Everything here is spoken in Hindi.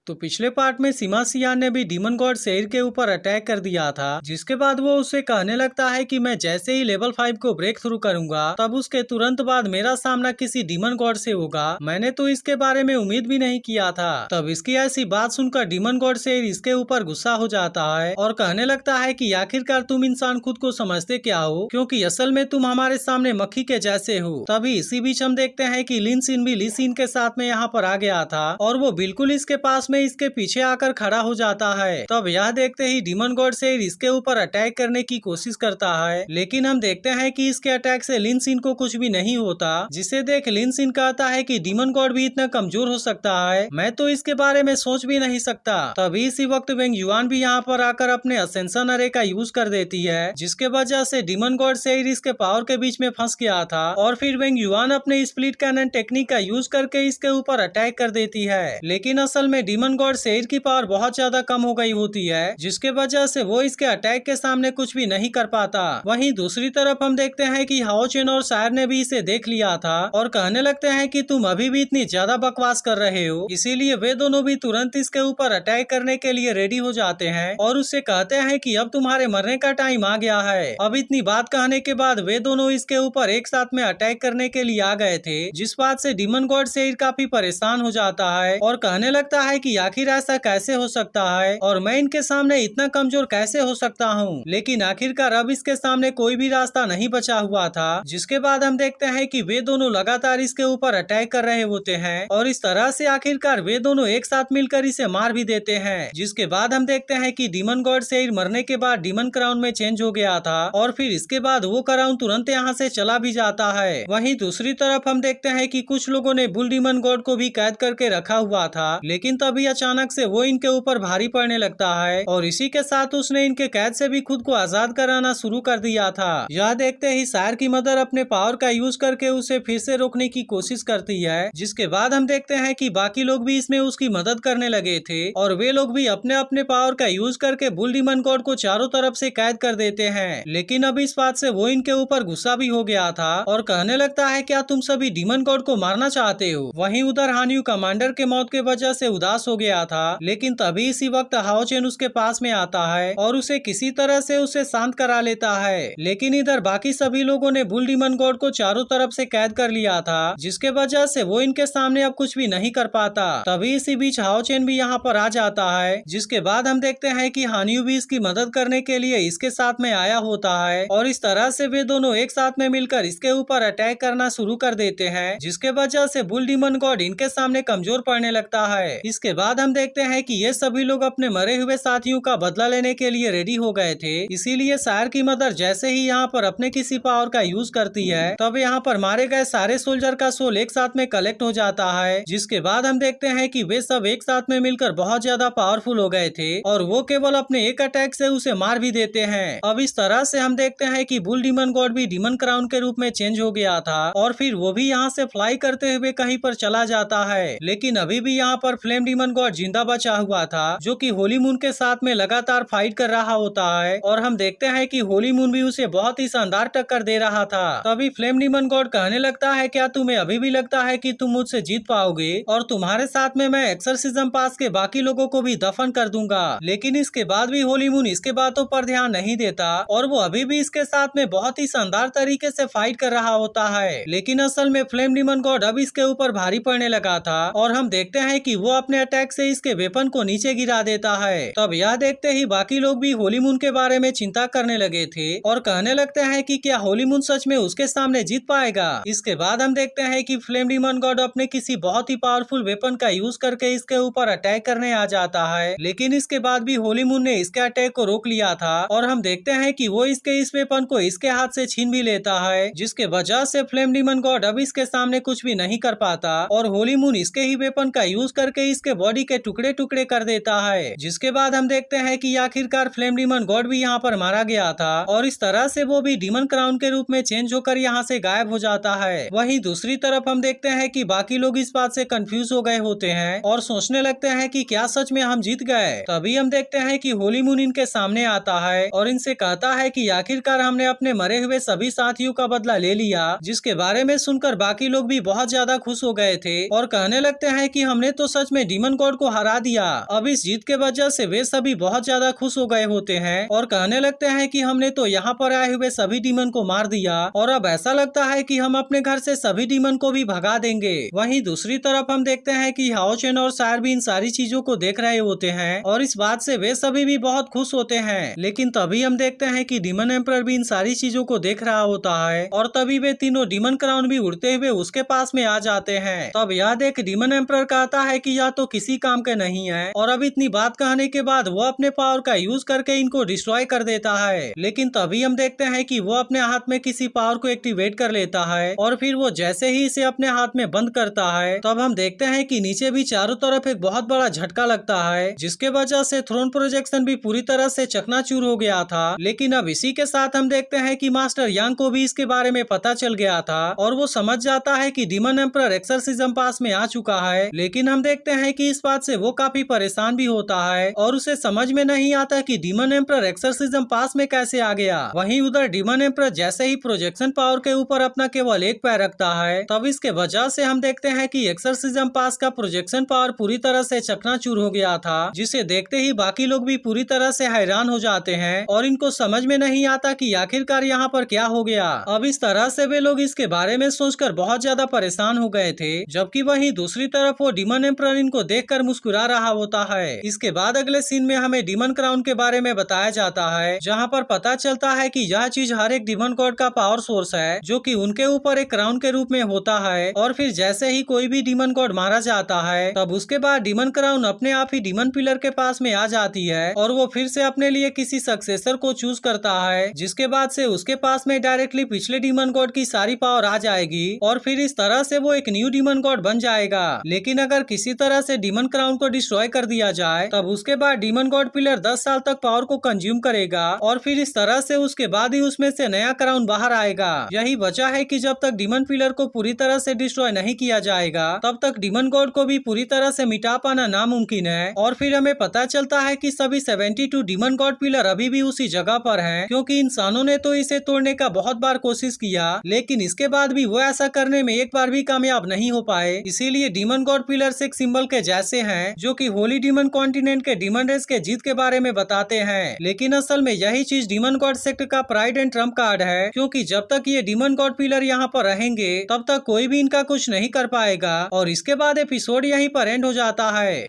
तो पिछले पार्ट में सीमा सियान ने भी डीमन गॉड सेइर के ऊपर अटैक कर दिया था, जिसके बाद वो उसे कहने लगता है कि मैं जैसे ही लेवल 5 को ब्रेक थ्रू करूंगा तब उसके तुरंत बाद मेरा सामना किसी डीमन गॉड से होगा। मैंने तो इसके बारे में उम्मीद भी नहीं किया था। तब इसकी ऐसी बात सुनकर डीमन गॉड सेइर इसके ऊपर गुस्सा हो जाता है और कहने लगता है कि आखिरकार तुम इंसान खुद को समझते क्या हो, क्योंकि असल में तुम हमारे सामने मक्खी के जैसे हो। तभी इसी बीच हम देखते हैं कि लिन सिन भी ली सिन के साथ में यहाँ पर आ गया था और वो बिल्कुल इसके पास में इसके पीछे आकर खड़ा हो जाता है। तब यह देखते ही डीमन गॉड सेइर इसके ऊपर अटैक करने की कोशिश करता है, लेकिन हम देखते हैं कि इसके अटैक से लिन सिन को कुछ भी नहीं होता, जिसे देख लिन सिन कहता है कि डीमन गॉड भी इतना कमजोर हो सकता है, मैं तो इसके बारे में सोच भी नहीं सकता। तभी इसी वक्त वेंग युआन भी यहाँ पर आकर अपने असेंशन अरे का यूज कर देती है, जिसके वजह से डीमन गॉड सेइर इसके पावर के बीच में फंस गया था और फिर वेंग युआन अपने स्प्लिट कैनन टेक्निक का यूज करके इसके ऊपर अटैक कर देती है। लेकिन असल में डीमन गॉड सेइर की पावर बहुत ज्यादा कम हो गई होती है, जिसके वजह से वो इसके अटैक के सामने कुछ भी नहीं कर पाता। वहीं दूसरी तरफ हम देखते हैं कि हाओ चेन और शायर ने भी इसे देख लिया था और कहने लगते हैं कि तुम अभी भी इतनी ज्यादा बकवास कर रहे हो, इसीलिए वे दोनों भी तुरंत इसके ऊपर अटैक करने के लिए रेडी हो जाते हैं और उससे कहते हैं कि अब तुम्हारे मरने का टाइम आ गया है। अब इतनी बात कहने के बाद वे दोनों इसके ऊपर एक साथ में अटैक करने के लिए आ गए थे, जिस बात से डीमन गॉड सेइर काफी परेशान हो जाता है और कहने लगता है कि आखिर ऐसा कैसे हो सकता है और मैं इनके सामने इतना कमजोर कैसे हो सकता हूँ। लेकिन आखिरकार अब इसके सामने कोई भी रास्ता नहीं बचा हुआ था, जिसके बाद हम देखते हैं कि वे दोनों लगातार इसके ऊपर अटैक कर रहे होते हैं और इस तरह से आखिरकार वे दोनों एक साथ मिलकर इसे मार भी देते हैं। जिसके बाद हम देखते हैं कि डीमन गॉड सेइर मरने के बाद डीमन क्राउन में चेंज हो गया था और फिर इसके बाद वो क्राउन तुरंत यहाँ से चला भी जाता है। वहीं दूसरी तरफ हम देखते हैं कि कुछ लोगों ने बुल डीमन गॉड को भी कैद करके रखा हुआ था, लेकिन तभी अचानक से वो इनके ऊपर भारी पड़ने लगता है और इसी के साथ उसने इनके कैद से भी खुद को आजाद कराना शुरू कर दिया था। यह देखते ही शायर की मदर अपने पावर का यूज करके उसे फिर से रोकने की कोशिश करती है, जिसके बाद हम देखते हैं कि बाकी लोग भी इसमें उसकी मदद करने लगे थे और वे लोग भी अपने अपने पावर का यूज करके बुल डीमन गॉड को चारों तरफ से कैद कर देते हैं। लेकिन अब इस बात से वो इनके ऊपर गुस्सा भी हो गया था और कहने लगता है क्या तुम सभी डीमन गॉड को मारना चाहते हो। वहीं उधर हान्यू कमांडर के मौत के वजह से उदास हो गया था, लेकिन तभी इसी वक्त हाओ चेन उसके पास में आता है और उसे किसी तरह से उसे शांत करा लेता है। लेकिन इधर बाकी सभी लोगों ने बुल डीमन गॉड को चारों तरफ से कैद कर लिया था, जिसके वजह से वो इनके सामने अब कुछ भी नहीं कर पाता। तभी इसी बीच हाओ चेन भी यहाँ पर आ जाता है, जिसके बाद हम देखते हैं कि हान्यू भी इसकी मदद करने के लिए इसके साथ में आया होता है और इस तरह से वे दोनों एक साथ में मिलकर इसके ऊपर अटैक करना शुरू कर देते हैं, जिसके वजह से बुल डीमन गॉड इनके सामने कमजोर पड़ने लगता है। इसके बाद हम देखते हैं कि ये सभी लोग अपने मरे हुए साथियों का बदला लेने के लिए रेडी हो गए थे, इसीलिए शायर की मदर जैसे ही यहाँ पर अपने किसी पावर का यूज करती है तब यहाँ पर मारे गए सारे सोल्जर का सोल एक साथ में कलेक्ट हो जाता है, जिसके बाद हम देखते हैं कि वे सब एक साथ में मिलकर बहुत ज्यादा पावरफुल हो गए थे और वो केवल अपने एक अटैक से उसे मार भी देते हैं। अब इस तरह से हम देखते हैं कि बुल डीमन गॉड भी डीमन क्राउन के रूप में चेंज हो गया था और फिर वो भी यहाँ से फ्लाई करते हुए कहीं पर चला जाता है। लेकिन अभी भी यहाँ पर फ्लेम डीमन गॉड जिंदा बचा हुआ था, जो कि होली मून के साथ में लगातार फाइट कर रहा होता है और हम देखते हैं कि होली मून भी उसे बहुत ही शानदार टक्कर दे रहा था। तभी फ्लेम डीमन गॉड कहने लगता है क्या तुम्हें अभी भी लगता है कि तुम मुझसे जीत पाओगे और तुम्हारे साथ में मैं एक्सर्सिज्म पास के बाकी लोगों को भी दफन कर दूंगा। लेकिन इसके बाद भी होली मून इसके बातों पर ध्यान नहीं देता और वो अभी भी इसके साथ में बहुत ही शानदार तरीके से फाइट कर रहा होता है। लेकिन असल में फ्लेम डीमन गॉड अब इसके ऊपर भारी पड़ने लगा था और हम देखते हैं कि वो अपने अटैक से इसके वेपन को नीचे गिरा देता है। तब यह देखते ही बाकी लोग भी होली मून के बारे में चिंता करने लगे थे और कहने लगते हैं कि क्या होली मून सच में उसके सामने जीत पाएगा। इसके बाद हम देखते हैं कि फ्लेम डीमन गॉड अपने किसी बहुत ही पावरफुल वेपन का यूज करके इसके ऊपर अटैक करने आ जाता है, लेकिन इसके बाद भी होली मून ने इसके अटैक को रोक लिया था और हम देखते हैं कि वो इसके इस वेपन को इसके हाथ से छीन भी लेता है, जिसके वजह से फ्लेम डीमन गॉड अब इसके सामने कुछ भी नहीं कर पाता और होली मून इसके ही वेपन का यूज करके इसके बॉडी के टुकड़े टुकड़े कर देता है। जिसके बाद हम देखते हैं कि आखिरकार फ्लेम डीमन गॉड भी यहाँ पर मारा गया था और इस तरह से वो भी डीमन क्राउन के रूप में चेंज होकर यहाँ से गायब हो जाता है। वहीं दूसरी तरफ हम देखते हैं कि बाकी लोग इस बात से कंफ्यूज हो गए होते हैं और सोचने लगते हैं कि क्या सच में हम जीत गए। तभी हम देखते हैं कि होली मून इनके सामने आता है और इनसे कहता है कि आखिरकार हमने अपने मरे हुए सभी साथियों का बदला ले लिया, जिसके बारे में सुनकर बाकी लोग भी बहुत ज्यादा खुश हो गए थे और कहने लगते हैं कि हमने तो सच में डीमन डीमन गॉड को हरा दिया। अब इस जीत के वजह से वे सभी बहुत ज्यादा खुश हो गए होते हैं और कहने लगते हैं कि हमने तो यहाँ पर आए हुए सभी डीमन को मार दिया और अब ऐसा लगता है कि हम अपने घर से सभी डीमन को भी भगा देंगे। वहीं दूसरी तरफ हम देखते हैं कि हाओचेन और सायर भी इन सारी चीजों को देख रहे होते हैं और इस बात से वे सभी भी बहुत खुश होते हैं। लेकिन तभी हम देखते हैं कि डीमन एम्परर भी इन सारी चीजों को देख रहा होता है और तभी वे तीनों डीमन क्राउन भी उड़ते हुए उसके पास में आ जाते हैं। तब यह देख डीमन एम्परर कहता है कि यह तो किसी काम के नहीं है और अब इतनी बात कहने के बाद वो अपने पावर का यूज करके इनको डिस्ट्रॉय कर देता है। लेकिन तभी हम देखते हैं कि वो अपने हाथ में किसी पावर को एक्टिवेट कर लेता है और फिर वो जैसे ही इसे अपने हाथ में बंद करता है तब हम देखते हैं कि नीचे भी चारों तरफ एक बहुत बड़ा झटका लगता है, जिसके वजह से थ्रोन प्रोजेक्शन भी पूरी तरह से चकनाचूर हो गया था। लेकिन अब इसी के साथ हम देखते हैं कि मास्टर यांग को भी इसके बारे में पता चल गया था और वो समझ जाता है कि डीमन एम्परर एक्सर्सिज्म पास में आ चुका है। लेकिन हम देखते हैं कि इस बात से वो काफी परेशान भी होता है और उसे समझ में नहीं आता कि डीमन एम्परर एक्सर्सिज्म पास में कैसे आ गया। वहीं उधर डीमन एम्परर जैसे ही प्रोजेक्शन पावर के ऊपर अपना केवल एक पैर रखता है तब इसके वजह से हम देखते हैं कि एक्सर्सिज्म पास का प्रोजेक्शन पावर पूरी तरह से चकनाचूर हो गया था, जिसे देखते ही बाकी लोग भी पूरी तरह से हैरान हो जाते हैं और इनको समझ में नहीं आता कि आखिरकार यहाँ पर क्या हो गया। अब इस तरह से वे लोग इसके बारे में सोचकर बहुत ज्यादा परेशान हो गए थे, जबकि वहीं दूसरी तरफ वो डीमन एम्परर इनको देखकर मुस्कुरा रहा होता है। इसके बाद अगले सीन में हमें डीमन क्राउन के बारे में बताया जाता है, जहाँ पर पता चलता है कि यह चीज हर एक डीमन गॉड का पावर सोर्स है जो कि उनके ऊपर एक क्राउन के रूप में होता है और फिर जैसे ही कोई भी डीमन गॉड मारा जाता है तब उसके बाद डीमन क्राउन अपने आप ही डीमन पिलर के पास में आ जाती है और वो फिर से अपने लिए किसी सक्सेसर को चूज करता है, जिसके बाद से उसके पास में डायरेक्टली पिछले डीमन गॉड की सारी पावर आ जाएगी और फिर इस तरह से वो एक न्यू डीमन गॉड बन जाएगा। लेकिन अगर किसी तरह से डीमन क्राउन को डिस्ट्रॉय कर दिया जाए तब उसके बाद डीमन गॉड पिलर 10 साल तक पावर को कंज्यूम करेगा और फिर इस तरह से उसके बाद ही उसमें से नया क्राउन बाहर आएगा। यही वजह है कि जब तक डीमन पिलर को पूरी तरह से डिस्ट्रॉय नहीं किया जाएगा तब तक डीमन गॉड को भी पूरी तरह से मिटा पाना नामुमकिन है। और फिर हमें पता चलता है कि सभी 72 डीमन गॉड पिलर अभी भी उसी जगह पर हैं, क्योंकि इंसानों ने तो इसे तोड़ने का बहुत बार कोशिश किया लेकिन इसके बाद भी वो ऐसा करने में एक बार भी कामयाब नहीं हो पाए। इसीलिए डीमन गॉड पिलर्स एक सिंबल के जैसे हैं जो कि होली डीमन कॉन्टिनेंट के डीमन रेस के जीत के बारे में बताते हैं। लेकिन असल में यही चीज डीमन गॉड सेक्ट का प्राइड एंड ट्रम्प कार्ड है, क्योंकि जब तक ये डीमन गॉड पिलर यहाँ पर रहेंगे तब तक कोई भी इनका कुछ नहीं कर पाएगा। और इसके बाद एपिसोड यहीं पर एंड हो जाता है।